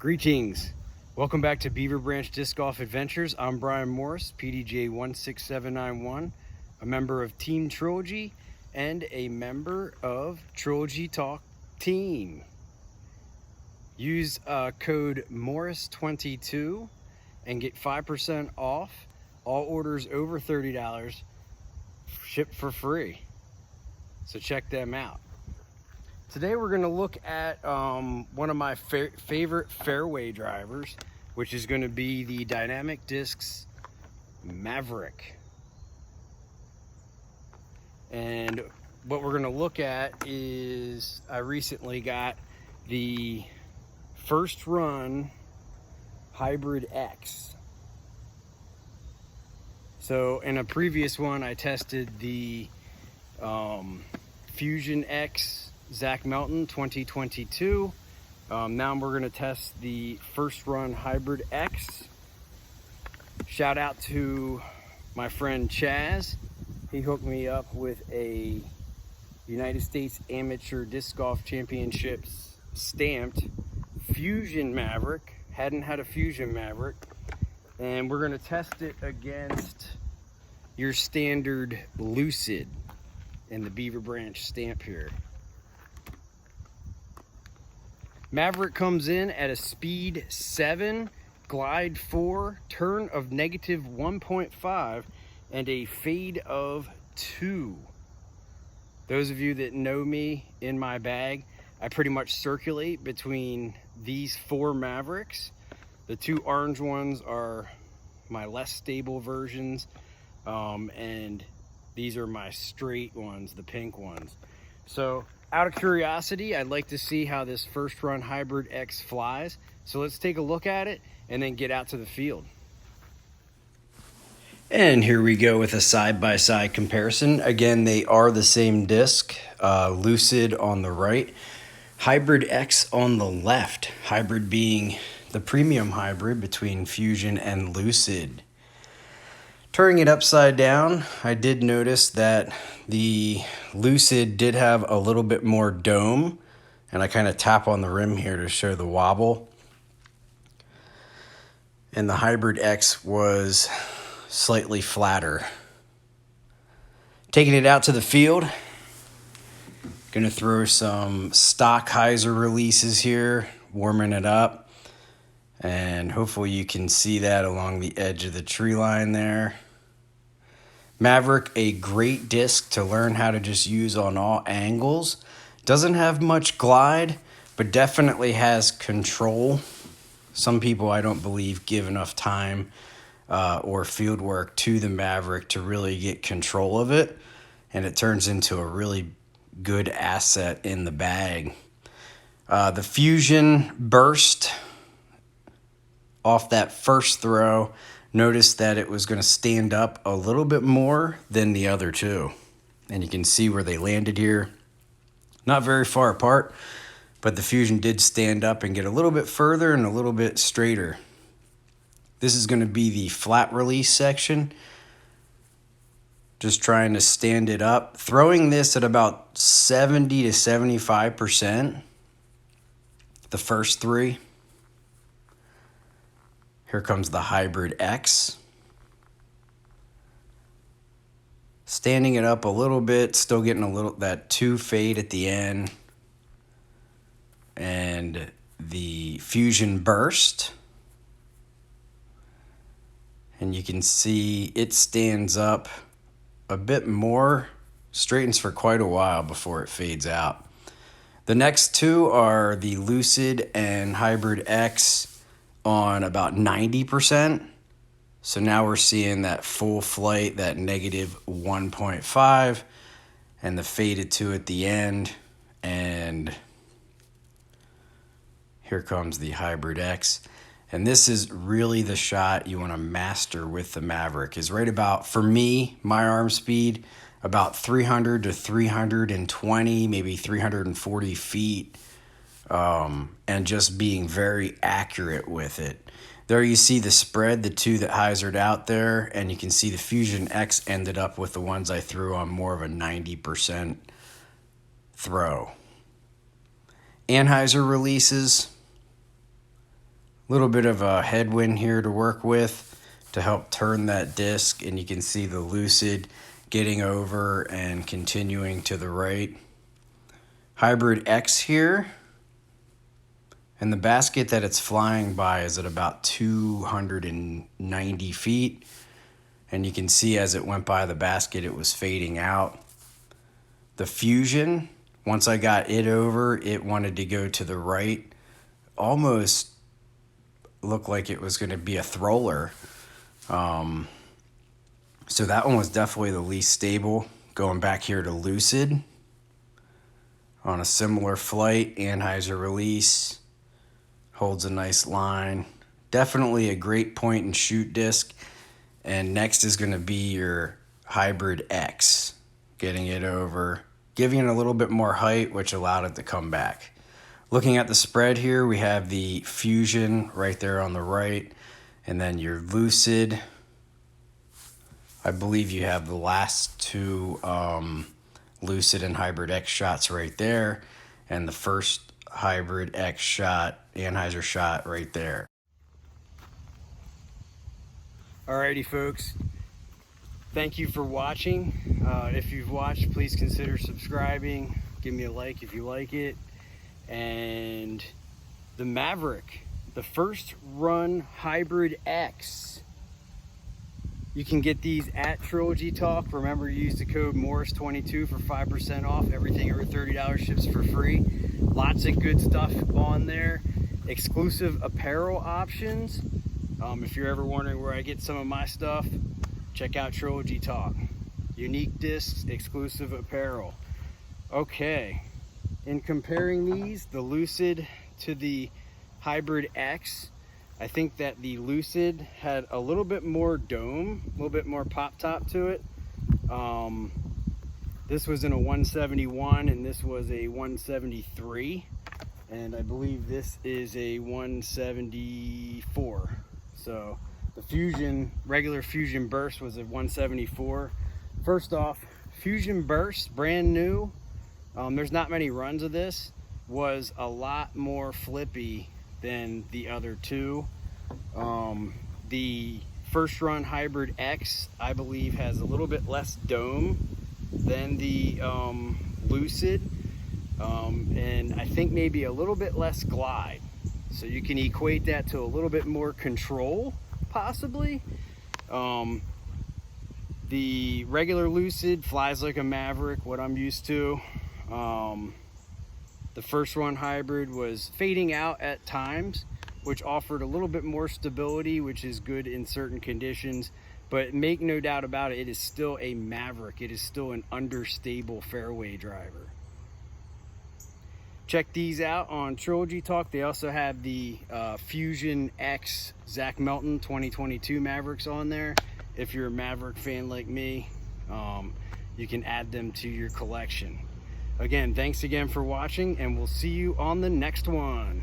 Greetings. Welcome back to Beaver Branch Disc Golf Adventures. I'm Brian Morris, PDJ 16791, a member of Team Trilogy and a member of Trilogy Talk team. Use code Morris22 and get 5% off all orders over $30, shipped for free. So check them out. Today we're going to look at one of my favorite fairway drivers, which is going to be the Dynamic Discs Maverick. And what we're going to look at is I recently got the first run Hybrid X. So in a previous one I tested the Fuzion X Zach Melton 2022. Now we're going to test the first run Hybrid X. Shout out to my friend Chaz. He hooked me up with a United States Amateur Disc Golf Championships stamped Fuzion Maverick. Hadn't had a Fuzion Maverick. And we're going to test it against your standard Lucid and the Beaver Branch stamp here. Maverick comes in at a speed 7, glide 4, turn of negative 1.5, and a fade of 2. Those of you that know me in my bag, I pretty much circulate between these 4 Mavericks. The 2 orange ones are my less stable versions, and these are my straight ones, the pink ones. So out of curiosity, I'd like to see how this first run Hybrid X flies. So let's take a look at it and then get out to the field. And here we go with a side-by-side comparison. Again, they are the same disc, Lucid on the right, Hybrid X on the left, Hybrid being the premium hybrid between Fuzion and Lucid. Turning it upside down, I did notice that the Lucid did have a little bit more dome, and I kind of tap on the rim here to show the wobble. And the Hybrid X was slightly flatter. Taking it out to the field, gonna throw some stock hyzer releases here, warming it up, and hopefully you can see that along the edge of the tree line there. Maverick, a great disc to learn how to just use on all angles. Doesn't have much glide, but definitely has control. Some people, I don't believe, give enough time or field work to the Maverick to really get control of it, and it turns into a really good asset in the bag. The Fuzion Burst, off that first throw, noticed that it was going to stand up a little bit more than the other two. And you can see where they landed here. Not very far apart, but the Fuzion did stand up and get a little bit further and a little bit straighter. This is going to be the flat release section. Just trying to stand it up. Throwing this at about 70 to 75%. The first 3. Here comes the Hybrid X. Standing it up a little bit, still getting a little that 2 fade at the end. And the Fuzion Burst. And you can see it stands up a bit more, straightens for quite a while before it fades out. The next 2 are the Lucid and Hybrid X on about 90%. So now we're seeing that full flight, that negative 1.5, and the faded 2 at the end. And here comes the Hybrid X. And this is really the shot you want to master with the Maverick. Is right about, for me, my arm speed, about 300 to 320, maybe 340 feet. And just being very accurate with it. There you see the spread, the 2 that hyzered out there, and you can see the Fuzion X ended up with the ones I threw on more of a 90% throw. Anheuser releases, little bit of a headwind here to work with to help turn that disc, and you can see the Lucid getting over and continuing to the right. Hybrid X here, and the basket that it's flying by is at about 290 feet, and you can see as it went by the basket it was fading out. The Fuzion, once I got it over, it wanted to go to the right, almost looked like it was going to be a thrower. So that one was definitely the least stable. Going back here to Lucid, on a similar flight, anhyzer release, holds a nice line. Definitely a great point and shoot disc. And next is going to be your Hybrid X, getting it over, giving it a little bit more height, which allowed it to come back. Looking at the spread here, we have the Fuzion right there on the right, and then your Lucid. I believe you have the last two Lucid and Hybrid X shots right there, and the first Hybrid X shot, anhyzer shot right there. Alrighty folks, thank you for watching. If you've watched, please consider subscribing. Give me a like if you like it. And the Maverick, the first run Hybrid X. You can get these at Trilogy Talk. Remember, use the code Morris22 for 5% off. Everything over $30 ships for free. Lots of good stuff on there. Exclusive apparel options. If you're ever wondering where I get some of my stuff, check out Trilogy Talk. Unique discs, exclusive apparel. Okay, in comparing these, the Lucid to the Hybrid X, I think that the Lucid had a little bit more dome, a little bit more pop top to it. This was in a 171 and this was a 173. And I believe this is a 174. So the Fuzion, regular Fuzion Burst was a 174. First off, Fuzion Burst, brand new. There's not many runs of this. Was a lot more flippy than the other two. The first run Hybrid X, I believe, has a little bit less dome than the Lucid. And I think maybe a little bit less glide. So you can equate that to a little bit more control, possibly. The regular Lucid flies like a Maverick, what I'm used to. The first run Hybrid was fading out at times, which offered a little bit more stability, which is good in certain conditions. But make no doubt about it, it is still a Maverick. It is still an understable fairway driver. Check these out on Trilogy Talk. They also have the Fuzion X Zach Melton 2022 Mavericks on there. If you're a Maverick fan like me, you can add them to your collection. Again, thanks again for watching, and we'll see you on the next one.